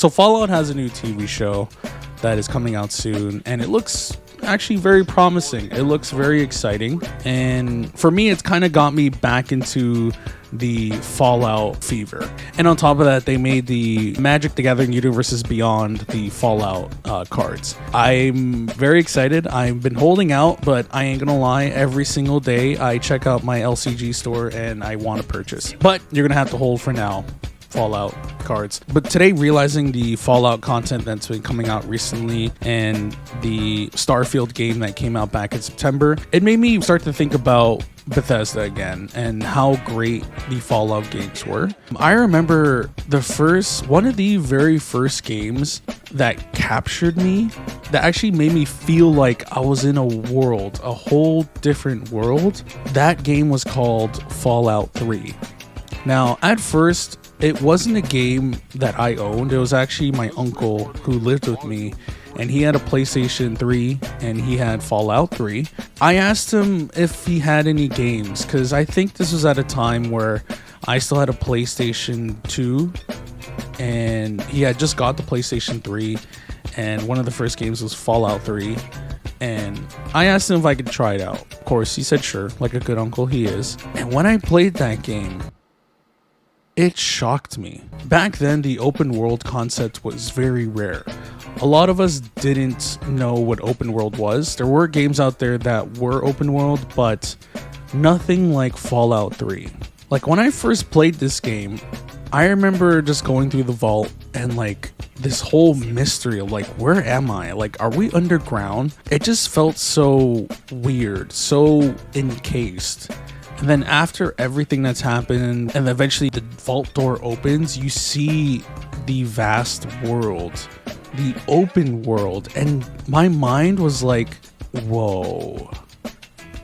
So Fallout has a new TV show that is coming out soon, and it looks actually very promising. It looks very exciting, and for me, it's kind of got me back into the Fallout fever. And on top of that, they made the Magic the Gathering Universes Beyond the Fallout cards. I'm very excited. I've been holding out, but I ain't gonna lie, every single day I check out my LCG store and I want to purchase. But you're gonna have to hold for now. Fallout cards. But today, realizing the Fallout content that's been coming out recently and the Starfield game that came out back in September, it made me start to think about Bethesda again and how great the Fallout games were. I remember one of the very first games that captured me, that actually made me feel like I was in a world, a whole different world. That game was called Fallout 3. Now, at first, it wasn't a game that I owned. It was actually my uncle who lived with me, and he had a PlayStation 3 and he had Fallout 3. I asked him if he had any games, because I think this was at a time where I still had a PlayStation 2 and he had just got the PlayStation 3, and one of the first games was Fallout 3. And I asked him if I could try it out. Of course, he said sure, like a good uncle he is. And when I played that game, it shocked me. Back then, the open world concept was very rare. A lot of us didn't know what open world was. There were games out there that were open world, but nothing like Fallout 3. Like, when I first played this game, I remember just going through the vault and like this whole mystery of like, where am I? Like, are we underground? It just felt so weird, so encased. And then after everything that's happened and eventually the vault door opens, you see the vast world, the open world. And my mind was like, whoa.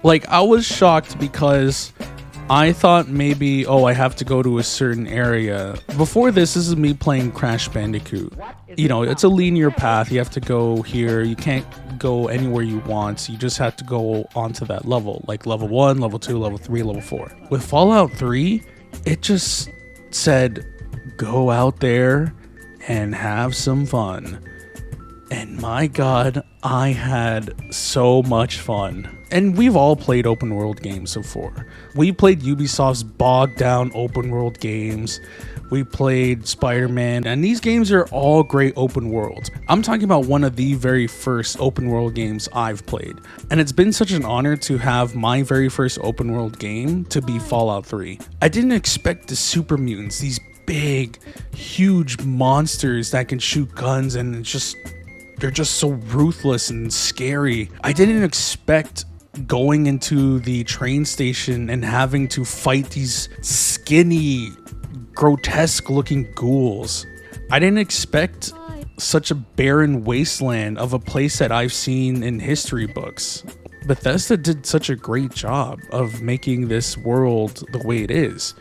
Like, I was shocked because I thought maybe, I have to go to a certain area. Before this is me playing Crash Bandicoot. You know, it's a linear path. You have to go here. You can't go anywhere you want. So you just have to go onto that level. Like level 1, level 2, level 3, level 4. With Fallout 3, it just said, go out there and have some fun. And my God, I had so much fun. And we've all played open world games before. We played Ubisoft's bogged down open world games. We played Spider-Man, and these games are all great open worlds. I'm talking about one of the very first open world games I've played. And it's been such an honor to have my very first open world game to be Fallout 3. I didn't expect the super mutants, these big, huge monsters that can shoot guns, and they're just so ruthless and scary. I didn't expect going into the train station and having to fight these skinny, grotesque looking ghouls. I didn't expect such a barren wasteland of a place that I've seen in history books. Bethesda did such a great job of making this world the way it is.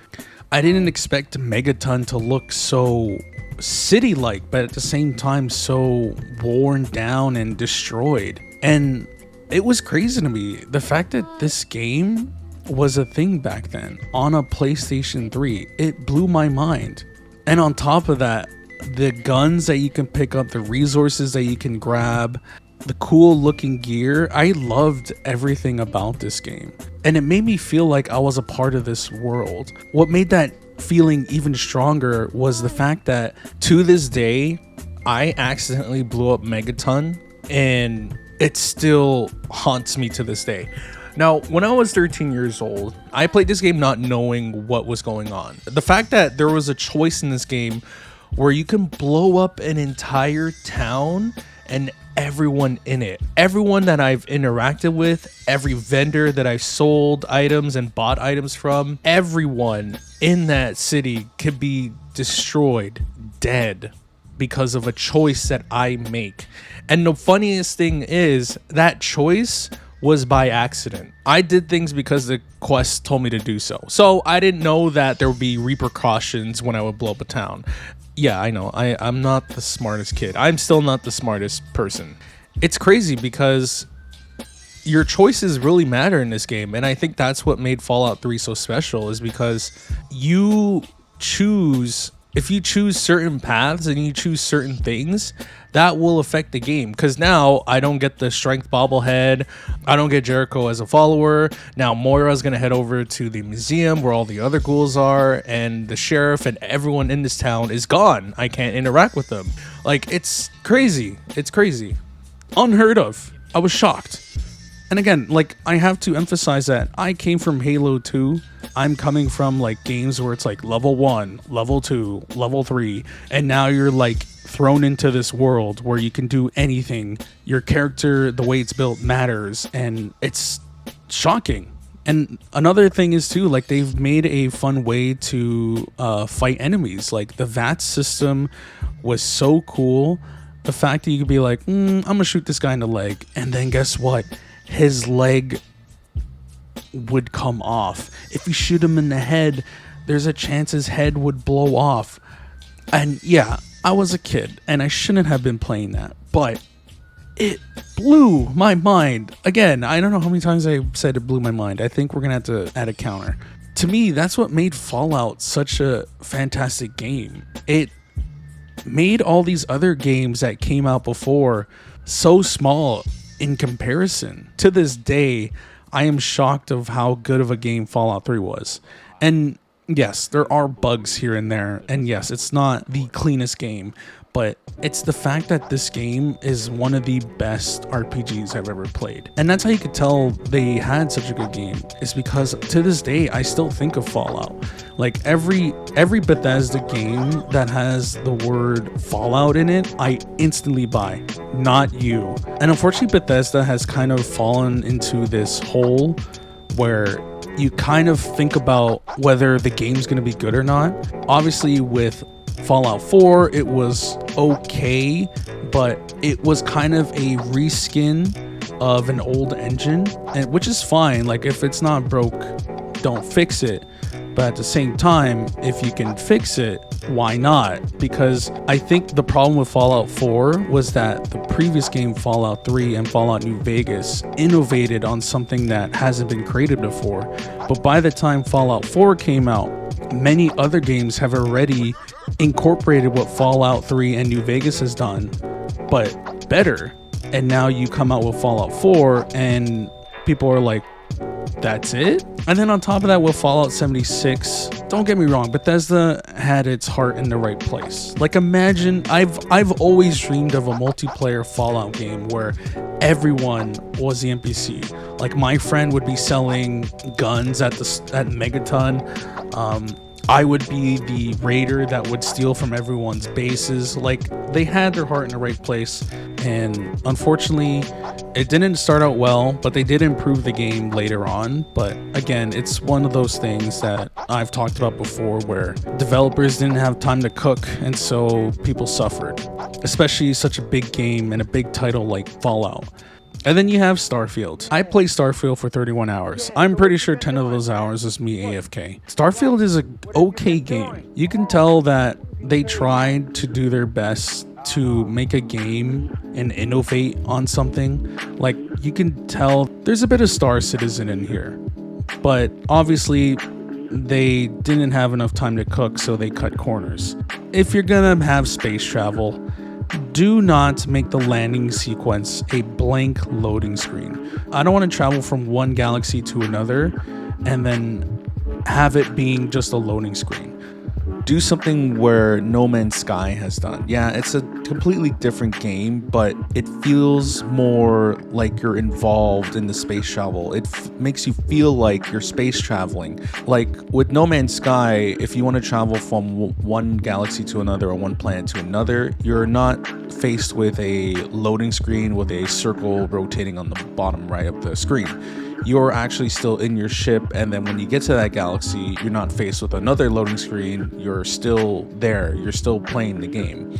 I didn't expect Megaton to look so city-like, but at the same time so worn down and destroyed. And it was crazy to me, the fact that this game was a thing back then on a PlayStation 3. It blew my mind. And on top of that, the guns that you can pick up, the resources that you can grab, the cool looking gear, I loved everything about this game. And it made me feel like I was a part of this world. What made that feeling even stronger was the fact that to this day, I accidentally blew up Megaton, and it still haunts me to this day. Now, when I was 13 years old, I played this game not knowing what was going on. The fact that there was a choice in this game where you can blow up an entire town and everyone in it. Everyone that I've interacted with, every vendor that I've sold items and bought items from, everyone in that city could be destroyed, dead, because of a choice that I make. And the funniest thing is that choice was by accident. I did things because the quest told me to do so. So I didn't know that there would be repercussions when I would blow up a town. Yeah, I know. I'm not the smartest kid. I'm still not the smartest person. It's crazy because your choices really matter in this game. And I think that's what made Fallout 3 so special, is because you choose if you choose certain paths and you choose certain things, that will affect the game. Because now I don't get the strength bobblehead, I don't get Jericho as a follower. Now Moira's gonna head over to the museum where all the other ghouls are, and the sheriff and everyone in this town is gone. I can't interact with them. Like, it's crazy. It's crazy. Unheard of. I was shocked. And again, like, I have to emphasize that I came from Halo 2. I'm coming from like games where it's like level 1, level 2, level 3, and now you're like thrown into this world where you can do anything. Your character, the way it's built, matters, and it's shocking. And another thing is too, like, they've made a fun way to fight enemies. Like, the VATS system was so cool. The fact that you could be like, I'm gonna shoot this guy in the leg, and then guess what? His leg would come off. If you shoot him in the head, there's a chance his head would blow off. And yeah, I was a kid and I shouldn't have been playing that, but it blew my mind. Again, I don't know how many times I said it blew my mind. I think we're gonna have to add a counter. To me, that's what made Fallout such a fantastic game. It made all these other games that came out before so small in comparison. To this day, I am shocked of how good of a game Fallout 3 was. And yes, there are bugs here and there, and yes, it's not the cleanest game, but it's the fact that this game is one of the best RPGs I've ever played. And that's how you could tell they had such a good game, is because to this day, I still think of Fallout. Like, every Bethesda game that has the word Fallout in it, I instantly buy. Not you. And unfortunately, Bethesda has kind of fallen into this hole where you kind of think about whether the game's going to be good or not. Obviously, with Fallout 4, it was okay, but it was kind of a reskin of an old engine, and which is fine. Like, if it's not broke, don't fix it. But at the same time, if you can fix it, why not? Because I think the problem with Fallout 4 was that the previous game, Fallout 3 and Fallout New Vegas, innovated on something that hasn't been created before. But by the time Fallout 4 came out, many other games have already incorporated what Fallout 3 and New Vegas has done, but better. And now you come out with Fallout 4 and people are like, that's it? And then on top of that, with Fallout 76, don't get me wrong, Bethesda had its heart in the right place. Like, imagine, I've always dreamed of a multiplayer Fallout game where everyone was the NPC. Like, my friend would be selling guns at Megaton. I would be the raider that would steal from everyone's bases. Like, they had their heart in the right place, and unfortunately, it didn't start out well, but they did improve the game later on. But again, it's one of those things that I've talked about before where developers didn't have time to cook, and so people suffered, especially such a big game and a big title like Fallout. And then you have Starfield. I played Starfield for 31 hours. I'm pretty sure 10 of those hours is me AFK. Starfield is an okay game. You can tell that they tried to do their best to make a game and innovate on something. Like, you can tell there's a bit of Star Citizen in here. But obviously, they didn't have enough time to cook, so they cut corners. If you're gonna have space travel, do not make the landing sequence a blank loading screen. I don't want to travel from one galaxy to another and then have it being just a loading screen. Do something where No Man's Sky has done. Yeah, it's a completely different game, but it feels more like you're involved in the space travel. It makes you feel like you're space traveling. Like with No Man's Sky, if you want to travel from one galaxy to another or one planet to another, you're not faced with a loading screen with a circle rotating on the bottom right of the screen. You're actually still in your ship, and then when you get to that galaxy, you're not faced with another loading screen. You're still there. You're still playing the game.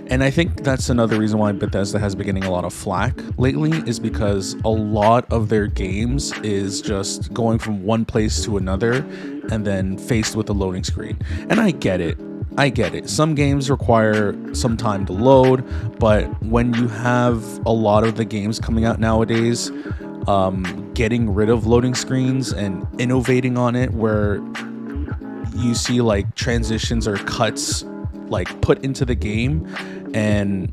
And I think that's another reason why Bethesda has been getting a lot of flack lately, is because a lot of their games is just going from one place to another and then faced with a loading screen. And I get it. Some games require some time to load, but when you have a lot of the games coming out nowadays, getting rid of loading screens and innovating on it, where you see like transitions or cuts like put into the game and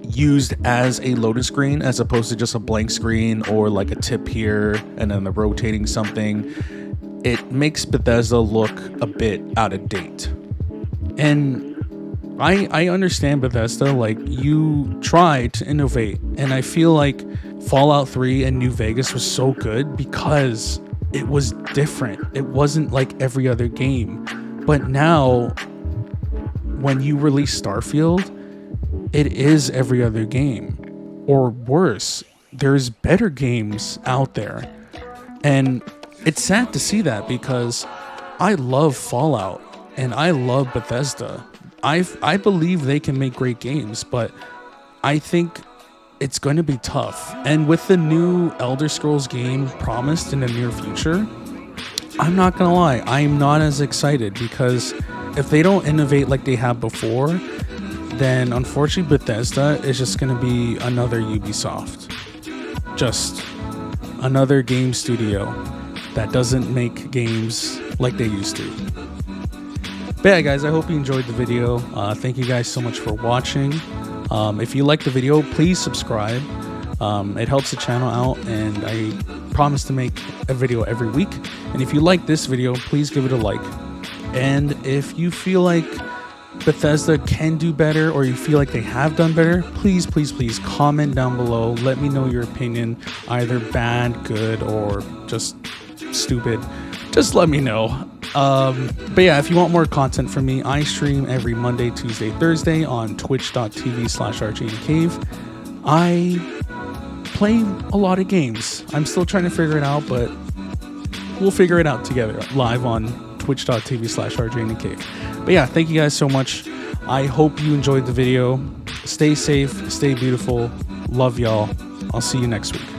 used as a loading screen as opposed to just a blank screen or like a tip here and then the rotating something. It makes Bethesda look a bit out of date. And I understand Bethesda, like you tried to innovate, and I feel like Fallout 3 and New Vegas was so good because it was different. It wasn't like every other game. But now when you release Starfield, it is every other game, or worse. There's better games out there. And it's sad to see that because I love Fallout and I love Bethesda. I believe they can make great games, but I think it's going to be tough. And with the new Elder Scrolls game promised in the near future, I'm not going to lie, I'm not as excited because if they don't innovate like they have before, then unfortunately Bethesda is just going to be another Ubisoft. Just another game studio that doesn't make games like they used to. But yeah, guys, I hope you enjoyed the video. Thank you guys so much for watching. If you like the video, please subscribe. It helps the channel out, and I promise to make a video every week. And if you like this video, please give it a like. And if you feel like Bethesda can do better, or you feel like they have done better, please comment down below. Let me know your opinion, either bad, good, or just stupid. Just let me know. But yeah, if you want more content from me, I stream every Monday, Tuesday, Thursday on twitch.tv/RJTheCave. I play a lot of games. I'm still trying to figure it out, but we'll figure it out together live on twitch.tv/RJTheCave. But yeah, thank you guys so much. I hope you enjoyed the video. Stay safe, stay beautiful. Love y'all. I'll see you next week.